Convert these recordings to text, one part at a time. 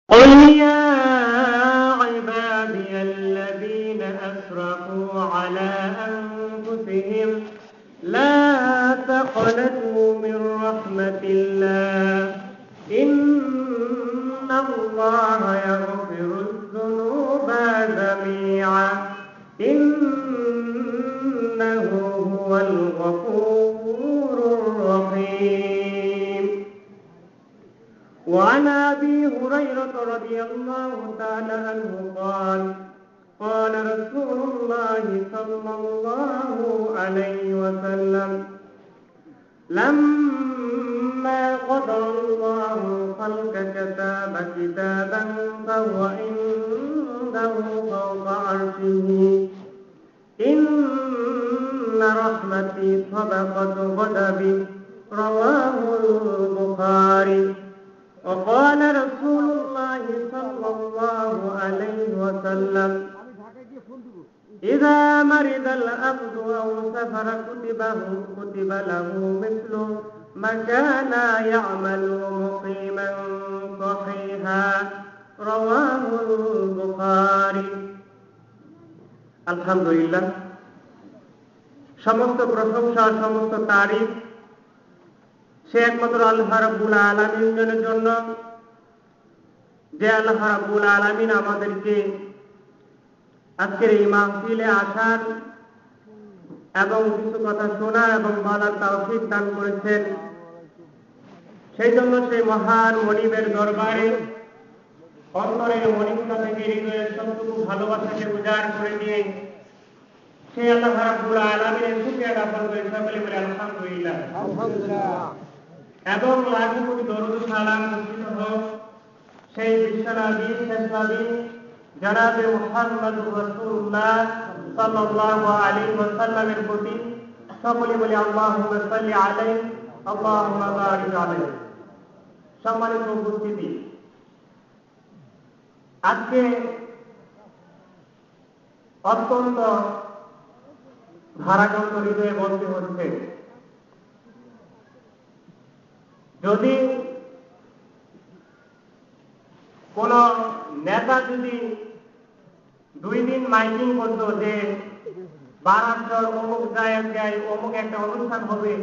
قل يا عبادي الذين أسرفوا على أنفسهم لا تقنطوا من رحمة الله إن الله يغفر الذنوب جميعا إنه هو الغفور الرحيم. وعن أبي هريرة رضي الله تعالى عنه قال قال رسول الله صلى الله عليه وسلم لما قضى الله الخلق كتب كتابا فهو عنده فوق عرشه إن رحمتي سبقت غضبي رواه البخاري. وقال رسول الله صلى الله عليه وسلم إذا مرض العبد أو سافر كتب له مثل ما كان يعمل مقيما صحيحا رواه البخاري. আলহামদুলিল্লাহ, সমস্ত প্রশংসা সমস্ত তারিফ সে একমাত্র আল্লাহ রাব্বুল আলামিনের জন্য, যে আল্লাহ রাব্বুল আলামিন আমাদেরকে আজকের এই মাহফিলে আসার এবং কিছু কথা শোনার এবং বলার তৌফিক দান করেছেন। সেই জন্য সেই মহান মনিবের দরবারে অন্তরের মনিবতা থেকে হৃদয়ের সবটুকু ভালোবাসাকে উজাড় করে দিয়ে সেই আল্লাহ রাব্বুল আলামিনের শুকরিয়া জ্ঞাপন করে সকলে বলে আলহামদুলিল্লাহ। এবং লাখো কোটি দরুদ সালাম বর্ষিত হোক সেই বিশ্বনবী শেষ নবী জনাবে মুহাম্মদুর রাসূলুল্লাহ সাল্লাল্লাহু আলাইহি ওয়াসাল্লামের প্রতি। সকলে বলি আল্লাহুম্মা সাল্লি আলাইহি আল্লাহুম্মা বারিক আলাইহি। সম্মানিত উপস্থিতি, আজকে অত্যন্ত ভারাক্রান্ত হৃদয়ে বলতে হচ্ছে, যদি কোন নেতা যদি 2 দিন মাইকিং করতো যে বারাকর অমুক জায়গায় অমুক একটা অনুষ্ঠান হবে,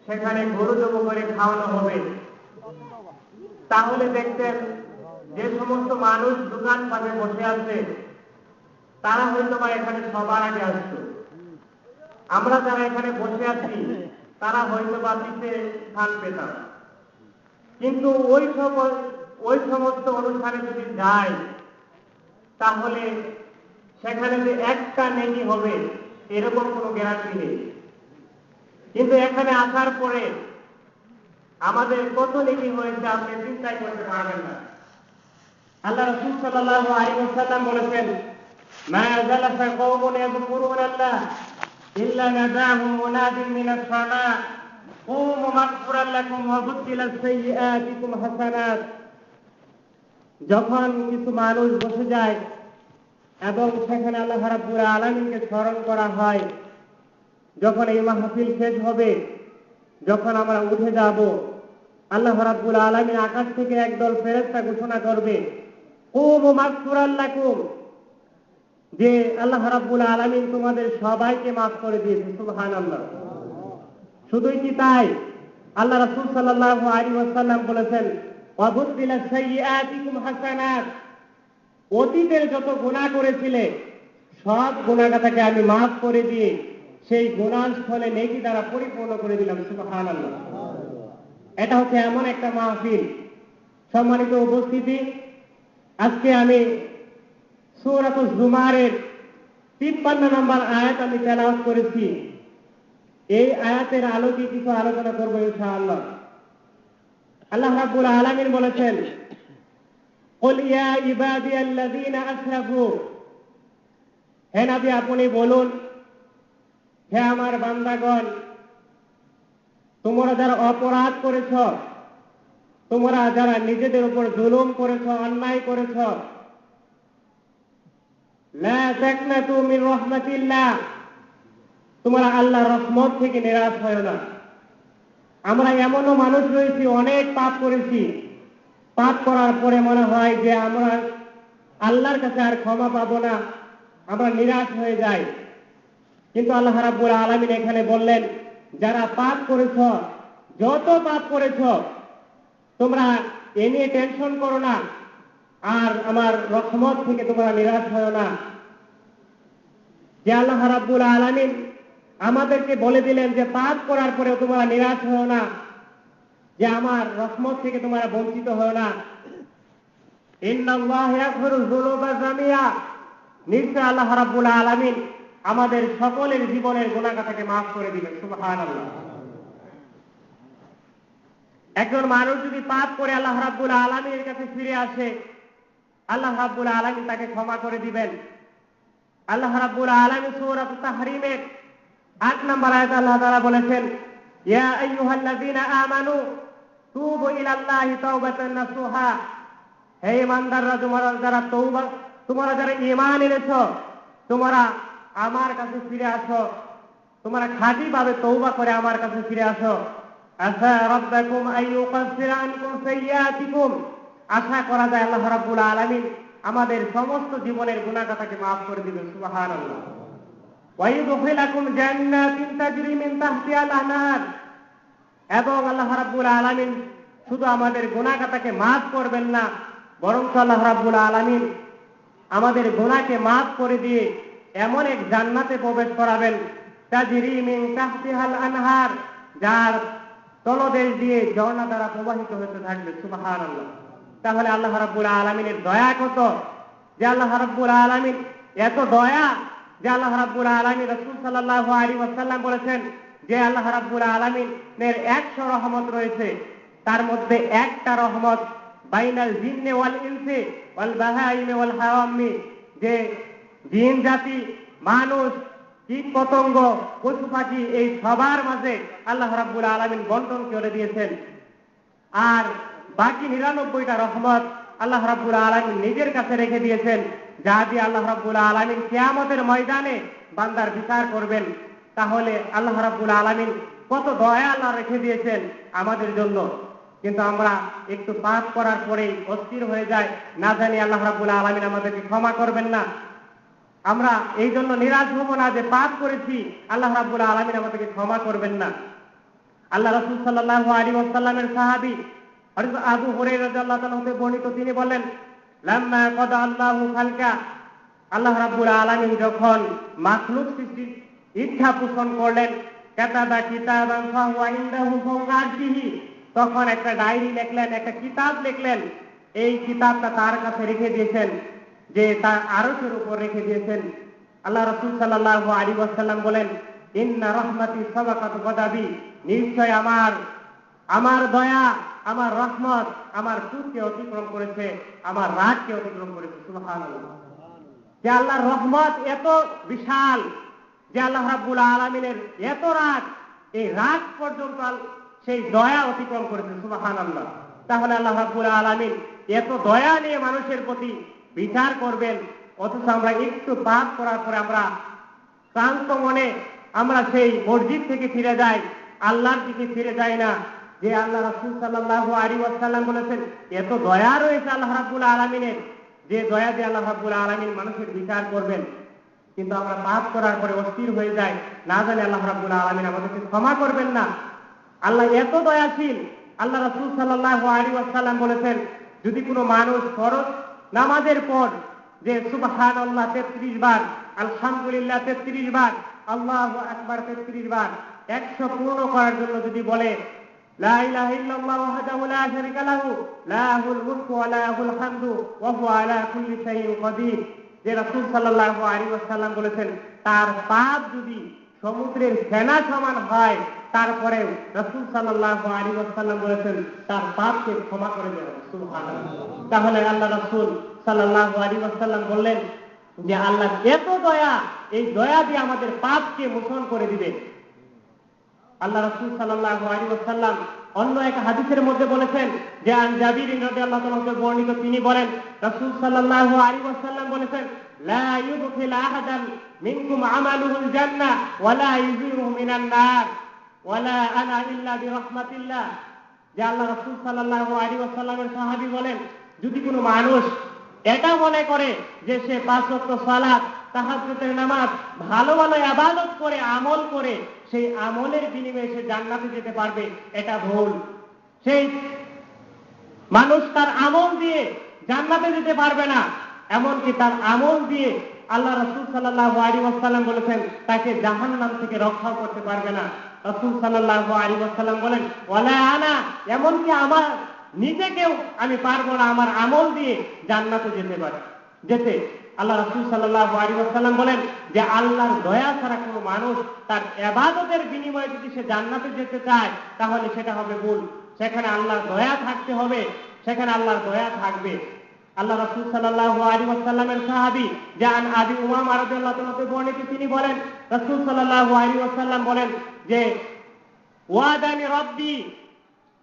সেখানে গরু জব করে খাওয়ানো হবে, তাহলে দেখতেন যে সমস্ত মানুষ দোকান পাশে বসে আছে তারা হয়তো বা এখানে সবার আগে আসতো। আমরা যারা এখানে বসে আছি তারা হয়তো বা পিছে স্থান পেতাম। কিন্তু ওই সমস্ত অনুষ্ঠানে যদি যায় তাহলে সেখানে যে একটা নেকি হবে এরকম কোনো গ্যারান্টি নেই। কিন্তু এখানে আসার পরে আমাদের কত নেকি হয়েছে আপনি চিন্তাই করতে পারবেন না। আল্লাহ রাসূল সাল্লাল্লাহু আলাইহি ওয়াসাল্লাম বলেছেন, মা জালাসা কওমুন ইয়াযকুরুনা আল্লাহ ইল্লা নাদাহুম মুনাদিন মিনাস সামা কুমু মাগফুরান লাকুম ওয়া বুদ্দিলাস সাইয়্যাতিকুম হাসানাত। যখন কিছু মানুষ বসে যায় এবং সেখানে আল্লাহ রাব্বুল আলামিনকে স্মরণ করা হয়, যখন এই মাহফিল শেষ হবে, যখন আমরা উঠে যাব, আল্লাহ রাব্বুল আলামিন আকাশ থেকে একদল ফেরেশতা ঘোষণা করবে, কুমু মাগফুরান লাকুম, যে আল্লাহ রাব্বুল আলামিন তোমাদের সবাইকে মাফ করে দিয়েছে। সুবহানাল্লাহ। শুধুই কি তাই, আল্লাহ রাসূল সাল্লাল্লাহু আলাইহি ওয়াসাল্লাম বলেছেন, ওয়া বুদ্দিলাস সাইয়্যাতিকুম হাসানাত, অতীতের যত গুনাহ করেছিলে সব গুনাহটাকে আমি মাফ করে দিয়ে সেই গুনাহ স্থলে নেকি দ্বারা পরিপূর্ণ করে দিলাম। সুবহানাল্লাহ। এটা হচ্ছে এমন একটা মাহফিল। সম্মানিত উপস্থিতি, আজকে আমি সূরাতুজ জুমারের 53 নম্বর আয়াত আমি তেলাওয়াত করেছি। এই আয়াতের আলোকে কিছু আলোচনা করব ইনশাআল্লাহ। আল্লাহ রাব্বুল আলামিন বলেছেন, কুল ইয়া ইবাদিয়াল্লাযীনা আসরাফু, হে নবী আপনি বলুন, হে আমার বান্দাগণ, তোমরা যারা অপরাধ করেছ, তোমরা যারা নিজেদের উপর জুলুম করেছ, অন্যায় করেছ, লা তাকনাতু মির রাহমাতিল্লাহ, তোমরা আল্লাহর রহমত থেকে নিরাশ হয় না। আমরা এমনও মানুষ রয়েছি, অনেক পাপ করেছি, পাপ করার পরে মনে হয় যে আমরা আল্লাহর কাছে আর ক্ষমা পাবো না, আমরা নিরাশ হয়ে যাই। কিন্তু আল্লাহ রাব্বুল আলামিন এখানে বললেন, যারা পাপ করেছ, যত পাপ করেছ, তোমরা এ নিয়ে টেনশন করো না, আর আমার রহমত থেকে তোমরা নিরাশ হয় না। যে আল্লাহ রাব্বুল আলামিন আমাদেরকে বলে দিলেন যে পাপ করার পরেও তোমরা নিরাশ হয় না, যে আমার রহমত থেকে তোমরা বঞ্চিত হয় না। ইন্নাল্লাহা ইয়াগফিরুয যুনুবা জামিআ, নিশ্চয় আল্লাহ রাব্বুল আলামিন আমাদের সকলের জীবনের গুনাহটাকে মাফ করে দিবেন। সুবহানাল্লাহ। একজন মানুষ যদি পাপ করে আল্লাহ রাব্বুল আলামিনের কাছে ফিরে আসে, আল্লাহ রাব্বুল আলামিন তাকে ক্ষমা করে দিবেন। আল্লাহ রাব্বুল আলামিন সূরা তাহরীমের ৮ নম্বর আয়াতে আল্লাহ তাআলা বলেছেন, ইয়া আইয়ুহাল্লাযীনা আমানু তুবু ইলাল্লাহি তাওবাতান নাসুহা, হে ঈমানদাররা, তোমরা যারা ঈমান এনেছো, তোমরা আমার কাছে ফিরে আসো, তোমরা খাঁটিভাবে তওবা করে আমার কাছে ফিরে আসো। আসা রাব্বাকুম আইয়ুকাফিরা আনকুম সাইয়্যাতিকুম, আশা করা যায় আল্লাহ রাব্বুল আলামিন আমাদের সমস্ত জীবনের গুনাহটাকে মাফ করে দিবেন। সুবহানাল্লাহ। ওয়া ইউদখিলাকুম জান্নাতিন তাজরি মিন তাহতিহাল আনহার, এবং আল্লাহ রাব্বুল আলামিন শুধু আমাদের গুনাহটাকে মাফ করবেন না, বরং আল্লাহ রাব্বুল আলামিন আমাদের গুনাহকে মাফ করে দিয়ে এমন এক জান্নাতে প্রবেশ করাবেন, তাজরি মিন তাহতিহাল আনহার, যার তলদেশ দিয়ে ঝর্ণা দ্বারা প্রবাহিত হতে থাকবে। সুবহানাল্লাহ। তাহলে আল্লাহ রাব্বুল আলামিনের দয়া কত, যে আল্লাহ রাব্বুল আলামিন এত দয়া, যে আল্লাহ রাব্বুল আলামিন রাসূল সাল্লাল্লাহু আলাইহি ওয়াসাল্লাম বলেছেন যে আল্লাহ রাব্বুল আলামিনের 100 রহমত রয়েছে, তার মধ্যে একটা রহমত বাইনাল জিন্নি ওয়াল ইনসি ওয়াল বাহাইমি ওয়াল হাওয়ামি, যে জিন জাতি, মানুষ, কীট পতঙ্গ, পশু পাখি, এই সবার মাঝে আল্লাহ রাব্বুল আলামিন বন্টন করে দিয়েছেন। আর বাকি 99টা রহমত আল্লাহ রাব্বুল আলামিন নিজের কাছে রেখে দিয়েছেন, যা দিয়ে আল্লাহ রাব্বুল আলামিন কিয়ামতের ময়দানে বান্দার বিচার করবেন। তাহলে আল্লাহ রাব্বুল আলামিন কত দয়া আল্লাহ রেখে দিয়েছেন আমাদের জন্য। কিন্তু আমরা একটু পাপ করার পরেই অস্থির হয়ে যাই, না জানি আল্লাহ রাব্বুল আলামিন আমাদেরকে ক্ষমা করবেন না। আমরা এই জন্য নিরাশ হব না যে পাপ করেছি, আল্লাহ রাব্বুল আলামিন আমাদেরকে ক্ষমা করবেন না। আল্লাহ রাসূল সাল্লাল্লাহু আলাইহি ওয়াসাল্লামের সাহাবী হযরত আবু হুরায়রা রাদিয়াল্লাহু তাআলা হতে বর্ণিত, তিনি বলেন, লাম্মা কাদা আল্লাহু খালকা, আল্লাহ রাব্বুল আলামিন যখন মাখলুক সৃষ্টির ইচ্ছা পোষণ করলেন, কাতাবা কিতাবান ফাহুয়া ইনদাহু ফাওকা আরশিহি, তখন একটা ডায়েরি লিখলেন, একটা কিতাব লিখলেন। এই কিতাবটা তার কাছে রেখে দিয়েছেন, যে তার আরশের উপর রেখে দিয়েছেন। আল্লাহ রাসূল সাল্লাল্লাহু আলাইহি ওয়াসাল্লাম বলেন, ইন্না রাহমাতি সাবাকাত গাদাবি, নিশ্চয় আমার দয়া, আমার রহমত আমার ক্রোধকে অতিক্রম করেছে, আমার রাগকে অতিক্রম করেছে। সুবহানাল্লাহ। যে আল্লাহর রহমত এত বিশাল, যে আল্লাহ রাব্বুল আলামিনের এত রাগ, এই রাগ পর্যন্ত সেই দয়া অতিক্রম করেছে। সুবহানাল্লাহ। তাহলে আল্লাহ রাব্বুল আলামিন এত দয়া নিয়ে মানুষের প্রতি বিচার করবেন, অথচ আমরা একটু পাপ করার পরে আমরা ক্লান্ত মনে আমরা সেই মসজিদ থেকে ফিরে যাই, আল্লাহর দিকে ফিরে যাই না। যে আল্লাহ রাসূল সাল্লাল্লাহু আলাইহি ওয়াসাল্লাম বলেছেন, এত দয়া রয়েছে আল্লাহ রাব্বুল আলামিনের, যে দয়া দিয়ে আল্লাহ রাব্বুল আলামিন মানুষের বিচার করবেন। কিন্তু আমরা পাপ করার পরে অস্থির হয়ে যাই, না জানি আল্লাহ রাব্বুল আলামিন আমাদেরকে ক্ষমা করবেন না। আল্লাহ এত দয়াশীল। আল্লাহ রাসূল সাল্লাল্লাহু আলাইহি ওয়াসাল্লাম বলেছেন, যদি কোনো মানুষ ফরজ নামাজের পর যে সুবহানাল্লাহ 33 বার, আলহামদুলিল্লাহ 33 বার, আল্লাহু আকবার 33 বার 100 পূর্ণ করার জন্য যদি বলে, লা ইলাহা ইল্লাল্লাহু ওয়াহদাহু লা শারীকা লাহু লাহুল মুলকু ওয়া লাহুল হামদু ওয়া হুয়া আলা কুল্লি শাইইন কাদির, যে রাসূল সাল্লাল্লাহু আলাইহি ওয়াসাল্লাম বলেছেন, তার পাপ যদি সমুদ্রের ফেনা সমান হয়, তারপরে রাসূল সাল্লাল্লাহু আলাইহি ওয়াসাল্লাম বলেছেন তার পাপকে ক্ষমা করে দেওয়া। সুবহানাল্লাহ। তাহলে আল্লাহ রাসূল সাল্লাল্লাহু আলাইহি ওয়াসাল্লাম বললেন যে আল্লাহ এত দয়া, এই দয়া দিয়ে আমাদের পাপকে মোচন করে দিবে। আল্লাহ রাসূল সাল্লাল্লাহু আলাইহি ওয়াসাল্লাম অন্য এক হাদিসের মধ্যে বলেছেন, যে আন জাবির রাদিয়াল্লাহু তাআলা হতে বর্ণিত, তিনি বলেন, রাসূল সাল্লাল্লাহু আলাইহি ওয়াসাল্লাম বলেছেন, লা ইউদখিল আহাদান মিনকুম আমালুহুল জান্নাহ ওয়া লা ইউজিরুহু মিনান নার ওয়া লা আনা ইল্লা বিরাহমাতিল্লাহ, যে আল্লাহ রাসূল সাল্লাল্লাহু আলাইহি ওয়াসাল্লামের সাহাবী বলেন, যদি কোনো মানুষ এটা মনে করে যে সে 5 ওয়াক্ত সালাত, তাহাজ্জুদের নামাজ, ভালো ভালো ইবাদত করে, আমল করে সেই আমলের বিনিময়ে সে জান্নাতে যেতে পারবে, এটা ভুল। সেই মানুষ তার আমল দিয়ে জান্নাতে যেতে পারবে না, এমনকি তার আমল দিয়ে আল্লাহ রাসূল সাল্লাল্লাহু আলাইহি ওয়াসাল্লাম বলেছেন তাকে জাহান্নাম থেকে রক্ষাও করতে পারবে না। রাসূল সাল্লাল্লাহু আলাইহি ওয়াসাল্লাম বলেন, ওয়ালা আনা, এমনকি আমার নিজেকেও আমি পারবো না আমার আমল দিয়ে জান্নাতে যেতে। আল্লাহ রাসূল সাল্লাল্লাহু আলাইহি ওয়াসাল্লাম বলেন যে আল্লাহর দয়া ছাড়া কোনো মানুষ তার ইবাদতের বিনিময়ে যদি সে জান্নাতে যেতে চায় তাহলে সেটা হবে ভুল। সেখানে আল্লাহর দয়া থাকতে হবে, সেখানে আল্লাহর দয়া থাকবে। আল্লাহ রাসূল সাল্লাল্লাহু আলাইহি ওয়াসাল্লামের সাহাবী জান আবি উমামা রাদিয়াল্লাহু তাআলা বর্ণিত, তিনি বলেন রাসূল সাল্লাল্লাহু আলাইহি ওয়াসাল্লাম বলেন যে ওয়াদানি রব্বি,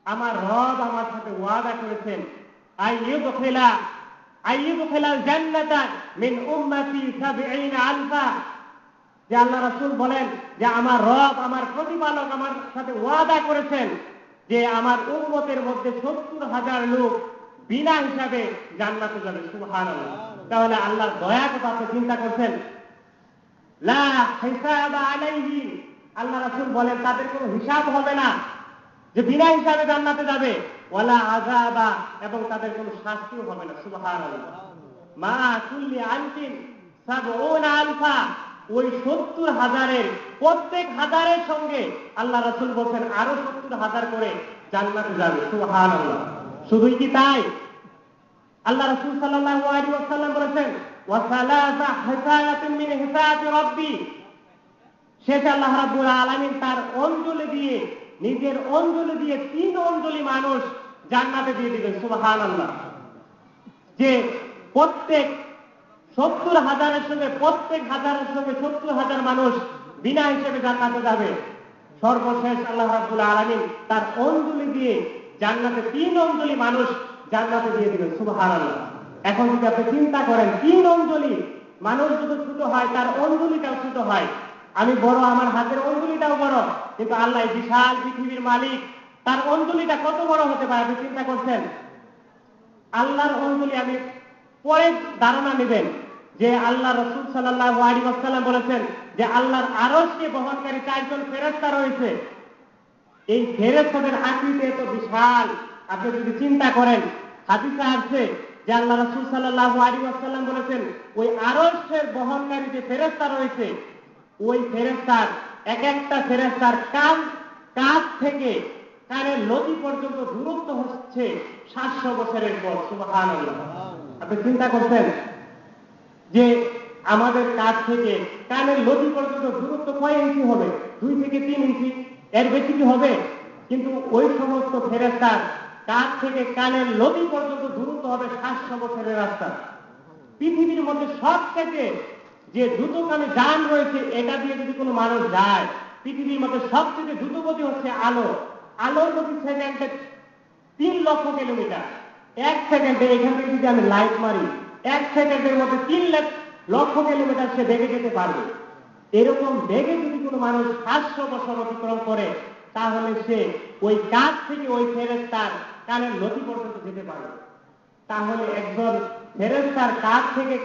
আমার রব আমার সাথে ওয়াদা করেছেন, আইয়ুদখিলাল জান্নাতা মিন উম্মতি 70 আলফা, যে আল্লাহ রাসূল বলেন যে আমার রব, আমার প্রতিপালক আমার সাথে ওয়াদা করেছেন যে আমার উম্মতের মধ্যে 70,000 লোক বিনা হিসাবে জান্নাতে যাবে। সুবহানাল্লাহ। তাহলে আল্লাহর দয়া কথা আপনি চিন্তা করছেন। লা হিসাবা আলাইহি, আল্লাহ রাসূল বলেন তাদের কোনো হিসাব হবে না, যে বিনা হিসাবে জান্নাতে যাবে। ওয়ালা আযাবা, এবং তাদের কোনো শাস্তিও হবে না। সুবহানাল্লাহ। মা কুল্লি আলফিন 70 আলফা, ওই 70,000-এর প্রত্যেক হাজারের সঙ্গে আল্লাহ রাসূল বলেন আরো 70,000 করে জান্নাতে যাবে। সুবহানাল্লাহ। শুধুই কি তাই? আল্লাহ রাসূল সাল্লাল্লাহু আলাইহি ওয়াসাল্লাম বলেছেন ওয়া সালাসা হিসায়াতিন মিন হিসায়াতি রাব্বি, শেষ আল্লাহ রাব্বুল আলামিন তার অঞ্জলি দিয়ে, নিজের অঞ্জলি দিয়ে 3 অঞ্জলি মানুষ জান্নাতে দিয়ে দিবেন। সুবহানাল্লাহ। যে প্রত্যেক 70,000-এর সঙ্গে, প্রত্যেক হাজারের সঙ্গে 70,000 মানুষ বিনা হিসেবে জান্নাতে যাবে। সর্বশেষ আল্লাহ রাব্বুল আলামিন তার অঞ্জলি দিয়ে জান্নাতে 3 অঞ্জলি মানুষ জান্নাতে দিয়ে দিবেন। সুবহানাল্লাহ। এখন যদি আপনি চিন্তা করেন 3 অঞ্জলি মানুষ যদি ছোট হয় তার অঞ্জলিটাও ছোট হয়। আমি বড়, আমার হাতের অঞ্জলিটাও বড়, কিন্তু আল্লাহ বিশাল পৃথিবীর মালিক, তার অঞ্জলিটা কত বড় হতে পারে আপনি চিন্তা করছেন? আল্লাহর অঞ্জলি আমি পরে ধারণা নেবেন যে আল্লাহ রাসূল সাল্লাল্লাহু আলাইহি ওয়াসাল্লাম বলেছেন যে আল্লাহর আরশকে বহনকারী 4 জন ফেরেশতা রয়েছে। এই ফেরেশতাদের আকৃতি এত বিশাল, আপনি যদি চিন্তা করেন, হাদিসে আছে যে আল্লাহ রাসূল সাল্লাল্লাহু আলাইহি ওয়াসাল্লাম বলেছেন ওই আরশের বহনকারী যে ফেরেশতা রয়েছে, ওই ফেরেশতার এক একটা ফেরেশতার কাঁধ থেকে কানের লতি পর্যন্ত দূরত্ব হচ্ছে 700 বছরের পর। সুবহানাল্লাহ। আপনি চিন্তা করছেন যে আমাদের কাঁধ থেকে কানের লতি পর্যন্ত দূরত্ব কয় ইঞ্চি হবে? 2 থেকে 3 ইঞ্চি, এর বেশি কি হবে? কিন্তু ওই সমস্ত ফেরেশতার কাঁধ থেকে কানের লতি পর্যন্ত দূরত্ব হবে 700 বছরের রাস্তা। পৃথিবীর মধ্যে সবথেকে যে দ্রুতগামী যান রয়েছে, এটা দিয়ে যদি কোনো মানুষ যায়, পৃথিবীর মধ্যে সবথেকে দ্রুতগতি হচ্ছে আলো। আলোর গতি সেকেন্ডে 3 লক্ষ কিলোমিটার। 1 সেকেন্ডে এখান থেকে যদি আমি লাইট মারি, 1 সেকেন্ডের মধ্যে 3 লক্ষ কিলোমিটার সে বেগে যেতে পারবে। এরকম বেগে যদি কোনো মানুষ 700 বছর অতিক্রম করে, তাহলে সে ওই কাঁধ থেকে ওই ফেরেশতার কানের লতি পর্যন্ত যেতে পারবে। তাহলে একজন ফেরেশতার কাঁধ থেকে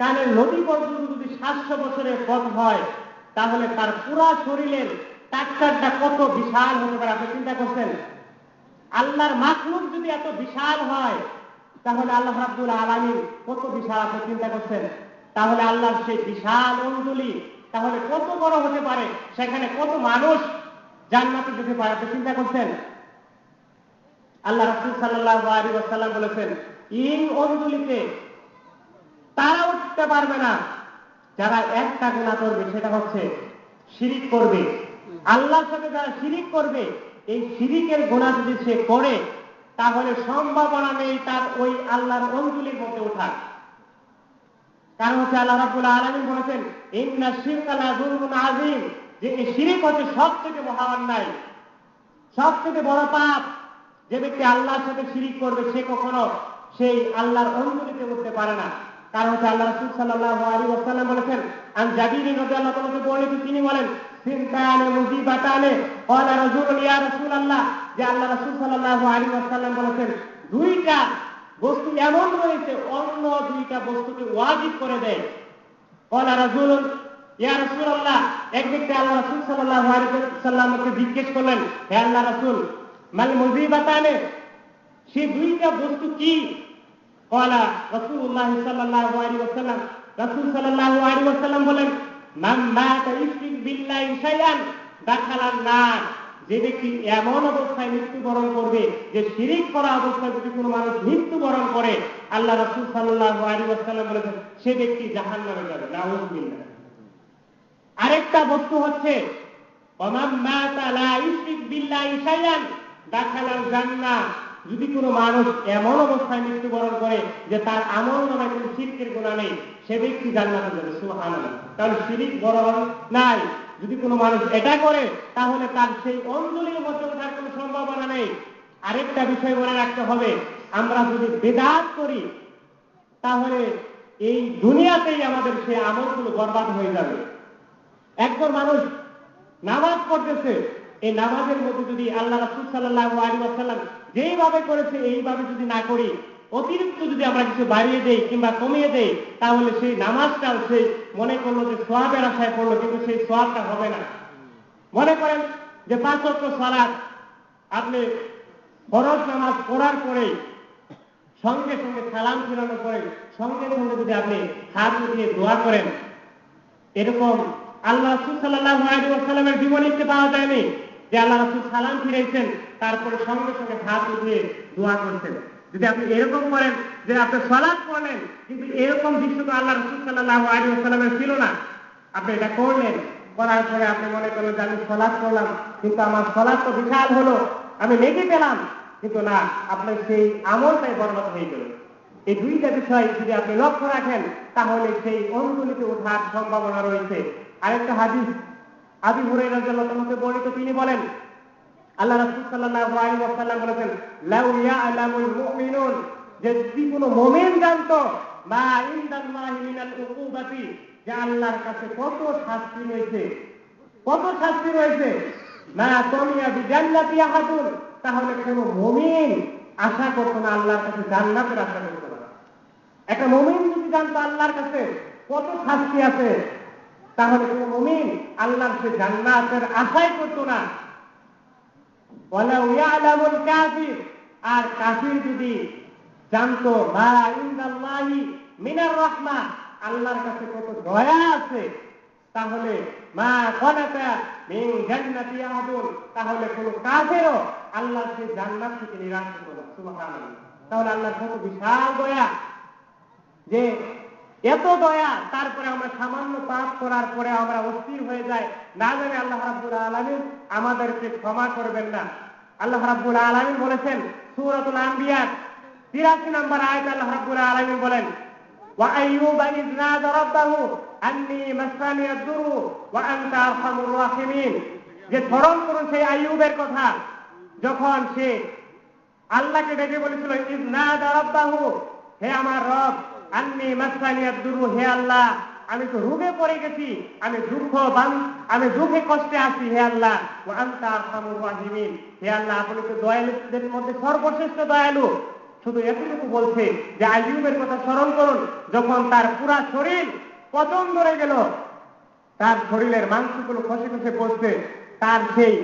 কানের লতি পর্যন্ত যদি 700 বছরের পথ হয়, তাহলে তার পুরা শরীরের স্ট্রাকচারটা কত বিশাল হতে পারে আপনি চিন্তা করছেন? আল্লাহর মাখলুক যদি এত বিশাল হয়, তাহলে আল্লাহ রাব্বুল আলামিন কত বিশাল আপনি চিন্তা করছেন? তাহলে আল্লাহর সেই বিশাল অঞ্জলি তাহলে কত বড় হতে পারে, সেখানে কত মানুষ জান্নাতে যেতে পারে আপনি চিন্তা করছেন? আল্লাহ রাসূল সাল্লাল্লাহু আলাইহি ওয়াসাল্লাম বলেছেন এই অঞ্জলিতে তারা উঠতে পারবে না যারা একটা গুনাহ করবে, সেটা হচ্ছে শিরিক করবে। আল্লাহর সাথে যারা শিরিক করবে, এই শিরিকের গুনাহ যদি সে করে, তাহলে সম্ভাবনা নেই তার ওই আল্লাহর অঞ্জলির মধ্যে ওঠার। কারণ হচ্ছে আল্লাহ রাব্বুল আলামিন বলেছেন ইন্না শিরকা লা যুলমুন আযীম, যে এই শিরিক হচ্ছে সবথেকে মহা অন্যায়, সবথেকে বড় পাপ। যে ব্যক্তি আল্লাহর সাথে শিরিক করবে, সে কখনো সেই আল্লাহর অঞ্জলিতে উঠতে পারে না। কারণ হচ্ছে আল্লাহ রাসূল সাল্লাল্লাহু আলাইহি ওয়াসাল্লাম বলেছেন, আন জাবির রাদিয়াল্লাহু তাআলা বর্ণিত, তিনি বলেন সিনতানে মুজিবাতানে ক্বালা রাজুলুন ইয়া রাসূলুল্লাহ যে আল্লাহ রাসূল সাল্লাল্লাহু আলাইহি ওয়াসাল্লাম বলেছেন দুইটা বস্তু এমন রয়েছে অন্য দুইটা বস্তুকে ওয়াজিব করে দেয়। ক্বালা রাজুলুন ইয়া রাসূলুল্লাহ, এক ব্যক্তি আল্লাহ রাসূল সাল্লাল্লাহু আলাইহি ওয়াসাল্লামকে জিজ্ঞেস করলেন, হে আল্লাহ রাসূল, মাল মুজিবাতানে, সেই দুইটা বস্তু কি? ক্বালা রাসূলুল্লাহ সাল্লাল্লাহু আলাইহি ওয়াসাল্লাম, রাসূল সাল্লাল্লাহু আলাইহি ওয়াসাল্লাম বলেন, মান মাতা ইশরিক বিল্লাহি শাইআন দাখালান নার, যে ব্যক্তি এমন অবস্থায় মৃত্যুবরণ করবে যে শিরিক করা অবস্থায় যদি কোনো মানুষ মৃত্যুবরণ করে, আল্লাহ রাসূল সাল্লাল্লাহু আলাইহি ওয়াসাল্লাম বলেছেন সে ব্যক্তি জাহান্নামে যাবে। নাউযুবিল্লাহ। আরেকটা বস্তু হচ্ছে ওয়ামান মাতা লা ইশরিক বিল্লাহি শাইআন দাখালাল জান্নাহ, যদি কোনো মানুষ এমন অবস্থায় মৃত্যুবরণ করে যে তার আমলনামায় কোনো শিরকের গুনাহ নেই, সে ব্যক্তি জান্নাতে যাবে। সুবহানাল্লাহ। তাহলে শিরিক বরণ নাই, যদি কোনো মানুষ এটা করে তাহলে তার সেই অঞ্জলির মধ্যে ওঠার কোনো সম্ভাবনা নেই। আরেকটা বিষয় মনে রাখতে হবে, আমরা যদি বিদআত করি তাহলে এই দুনিয়াতেই আমাদের সেই আমলগুলো বরবাদ হয়ে যাবে। একজন মানুষ নামাজ পড়তেছে, এই নামাজের মধ্যে যদি আল্লাহ রাসূল সাল্লাল্লাহু আলাইহি ওয়াসাল্লাম যেইভাবে করেছে এইভাবে যদি না করি, অতিরিক্ত যদি আমরা কিছু বাড়িয়ে দেই কিংবা কমিয়ে দেই, তাহলে সেই নামাজটাও সে মনে করলো যে সওয়াবের আশায় পড়লো, কিন্তু সেই সওয়াবটা হবে না। মনে করেন যে 5 ওয়াক্ত সালাত আপনি ফরজ নামাজ পড়ার পরে সঙ্গে সঙ্গে সালাম ফিরানোর পরে সঙ্গে সঙ্গে যদি আপনি হাত উঠিয়ে দোয়া করেন, এরকম আল্লাহ রাসূল সাল্লাল্লাহু আলাইহি ওয়াসাল্লামের জীবনীতে পাওয়া যায়নি যে আল্লাহ রাসূল সালাম ফিরাইছেন তারপরে সঙ্গে সঙ্গে হাত উঠিয়ে দোয়া করছেন। যদি আপনি এরকম করেন যে আপনি সালাত পড়লেন কিন্তু এরকম দৃশ্য তো আল্লাহ রাসূল সাল্লাল্লাহু আলাইহি ওয়াসাল্লামের ছিল না, আপনি এটা করলেন, করার পরে আপনি মনে করলেন যে আমি সালাত করলাম কিন্তু আমার সালাত তো বিশাল হলো, আমি নেকি পেলাম, কিন্তু না, আপনার সেই আমলটাই বরবাদ হয়ে গেল। এই দুইটা বিষয় যদি আপনি লক্ষ্য রাখেন তাহলে সেই অঞ্জলিতে ওঠার সম্ভাবনা রয়েছে। আরেকটা হাদিস আবু হুরায়রা রাদিয়াল্লাহু আনহু বর্ণিত, তিনি বলেন আল্লাহ রাসূল সাল্লাল্লাহু আলাইহি ওয়াসাল্লাম বলেছেন, লাউ ইয়ালামুল মুমিনুন, যে যদি কোনো মুমিন জানতো মা ইনদাল্লাহি মিনাল উকুবাতি, যে আল্লাহর কাছে কত শাস্তি রয়েছে, কত শাস্তি রয়েছে, মা তামিয়া বিজান্নাতি আহাদুন, তাহলে কোনো মুমিন আশা করতো না আল্লাহর কাছে জান্নাতের আশা করতো না। একটা মুমিন যদি জানতো আল্লাহর কাছে কত শাস্তি আছে, তাহলে কোনো মুমিন আল্লাহর সে জান্নাতের আশাই করতো না। ওয়ালাউ ইয়ালামুল কাফির, আর কাফির যদি জানতো মা ইনদাল্লাহি মিনার রাহমা, আল্লাহর কাছে কত দয়া আছে, তাহলে মা কানাতা মিন জান্নাতি আহাদুন, তাহলে কোনো কাফেরও আল্লাহর সেই জান্নাত থেকে নিরাশ হতো না। সুবহানাল্লাহ। তাহলে আল্লাহর কত বিশাল দয়া, যে এত দয়া, তারপরে আমরা সামান্য পাপ করার পরে আমরা অস্থির হয়ে যাই, না জানি আল্লাহ রাব্বুল আলামিন আমাদেরকে ক্ষমা করবেন না। আল্লাহ রাব্বুল আলামিন বলেছেন সূরাতুল আম্বিয়া 83 নম্বর আয়াতে আল্লাহ রাব্বুল আলামিন বলেন, ওয়া আইয়ুবা ইয নাদা রাব্বাহু আন্নী মাসানি আদ-দুরু ওয়া আনতা আরহামুর রাহিমিন, যে স্মরণ করুন সেই আইয়ুবের কথা, যখন সে আল্লাহকে ডেকে বলেছিল ইয নাদা রাব্বাহু, হে আমার রব, আন্নী মাসানি আদ-দুরু, হে আল্লাহ আমি তো রোগে পড়ে গেছি, আমি দুঃখে কষ্টে আছি, হে আল্লাহ, ওয়া আনতা আরহামুর রাহিমিন, হে আল্লাহ আপনি তো দয়ালুদের মধ্যে সর্বশ্রেষ্ঠ দয়ালু। শুধু এতটুকু বলছে যে আইয়ুবের কথা স্মরণ করুন, যখন তার পুরা শরীর পচন ধরে গেল, তার শরীরের মাংসগুলো খসে খসে পড়ছে, তার সেই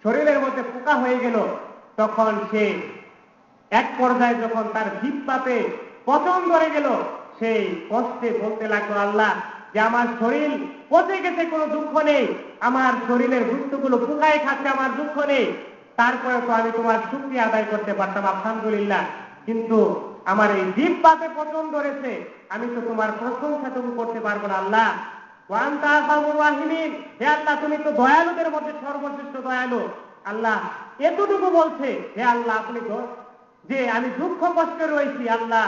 শরীরের মধ্যে পোকা হয়ে গেল, তখন সে এক পর্যায়ে যখন তার জিহ্বাতে পচন ধরে গেল, সেই কষ্টে বলতে লাগলো, আল্লাহ যে আমার শরীর পচে গেছে, কোনো দুঃখ নেই, আমার শরীরের বস্তুগুলো পোকায় খাচ্ছে, আমার দুঃখ নেই, তারপরে তো আমি তোমার শুকরিয়া আদায় করতে পারতাম, আলহামদুলিল্লাহ, কিন্তু আমার এই জিহ্বাতে পচন ধরেছে, আমি তো তোমার প্রশংসাটুকু করতে পারবো না। আল্লাহ ওয়া আনতা আরহামুর রাহিমিন, হে আল্লাহ তুমি তো দয়ালুদের মধ্যে সর্বশ্রেষ্ঠ দয়ালু। আল্লাহ এতটুকু বলছে, হে আল্লাহ আপনি যে আমি দুঃখ কষ্টে রয়েছি, আল্লাহ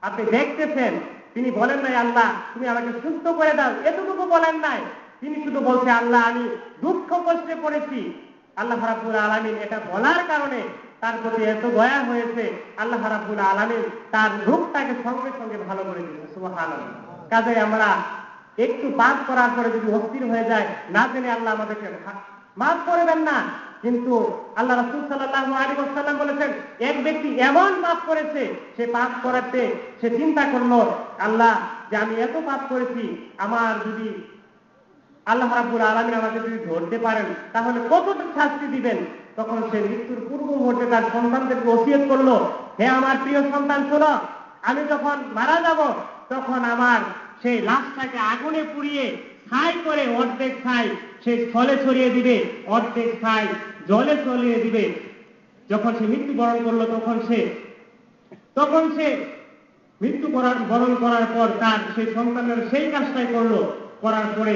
আপনি দেখতেছেন। তিনি বলেন নাই আল্লাহ তুমি আমাকে সুস্থ করে দাও, এতটুকু বলেন নাই, তিনি শুধু বলছে আল্লাহ আমি দুঃখ কষ্টে পড়েছি। আল্লাহ রাব্বুল আলামিন এটা বলার কারণে তার প্রতি এত দয়া হয়েছে, আল্লাহ রাব্বুল আলামিন তার রূপটাকে সঙ্গে সঙ্গে ভালো করে দিয়েছে। সুবহানাল্লাহ। কাজে আমরা একটু পাপ করার পরে যদি অস্থির হয়ে যায়, না জেনে আল্লাহ আমাদেরকে মাফ করবেন না, কিন্তু আল্লাহ রাসূল সাল্লাল্লাহু আলাইহি ওয়াসাল্লাম বলেছেন, এক ব্যক্তি এমন পাপ করেছে, সে পাপ করাতে সে চিন্তা করলো, আল্লাহ যে আমি এত পাপ করেছি, আমার যদি আল্লাহ রাব্বুল আলামিন আমাকে যদি ধরতে পারেন তাহলে কতটা শাস্তি দিবেন। তখন সে মৃত্যুর পূর্ব মুহূর্তে তার সন্তানদেরকে ওসিয়ত করলো, হে আমার প্রিয় সন্তান শোনো, আমি যখন মারা যাব তখন আমার সেই লাশটাকে আগুনে পুড়িয়ে ছাই করে অর্ধেক ছাই সে স্থলে ছড়িয়ে দিবে, অর্ধেক ছাই জলে ছড়িয়ে দিবে। যখন সে মৃত্যুবরণ করলো তখন সে মৃত্যুবরণ করার পর তার সেই সন্তানের সেই কাজটাই করলো। করার পরে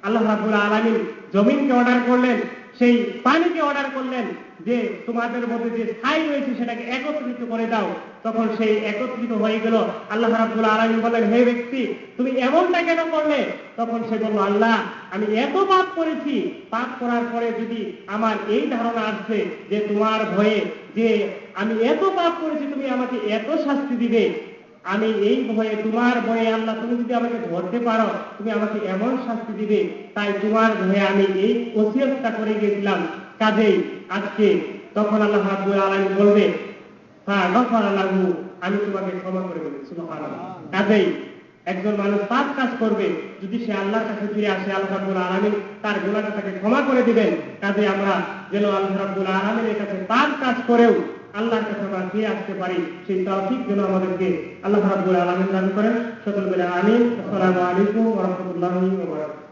আল্লাহ রাব্বুল আলামিন জমিনকে অর্ডার করলেন, সেই পানিকে অর্ডার করলেন যে তোমাদের মধ্যে যে ছাই রয়েছে সেটাকে একত্রিত করে দাও। তখন সেই একত্রিত হয়ে গেল। আল্লাহ রাব্বুল আলামিন বললেন, হে ব্যক্তি, তুমি এমনটা কেন করলে? তখন সে বলল, আল্লাহ আমি এত পাপ করেছি, পাপ করার পরে যদি আমার এই ধারণা আসছে যে তোমার ভয়ে যে আমি এত পাপ করেছি তুমি আমাকে এত শাস্তি দিবে, আমি এই ভয়ে তোমার ভয়ে আল্লাহ তুমি যদি আমাকে ধরতে পারো তুমি আমাকে এমন শাস্তি দিবে, তাই তোমার ভয়ে আমি এই ওসিয়তটা করে গিয়েছিলাম, কাজেই আজকে। তখন আল্লাহ রাব্বুল আলামিন বলবে, হ্যাঁ গফারা লাহু, আমি তোমাকে ক্ষমা করে দেব। সুবহানাল্লাহ। কাজেই একজন মানুষ পাপ কাজ করবে, যদি সে আল্লাহর কাছে ফিরে আসে, আল্লাহ রাব্বুল আলামিন তার গুনাহটা তাকে ক্ষমা করে দিবেন। কাজে আমরা যেন আল্লাহ রাব্বুল আলামিনের কাছে পাপ কাজ করেও আল্লাহর কাছে আমরা ফিরে আসতে পারি, সেই তৌফিক যেন আমাদেরকে আল্লাহ রাব্বুল আলামিন দান করেন। সকল বলে আমিন। আসসালামু আলাইকুম ওয়া রাহমাতুল্লাহি ওয়া বারাকাতুহু।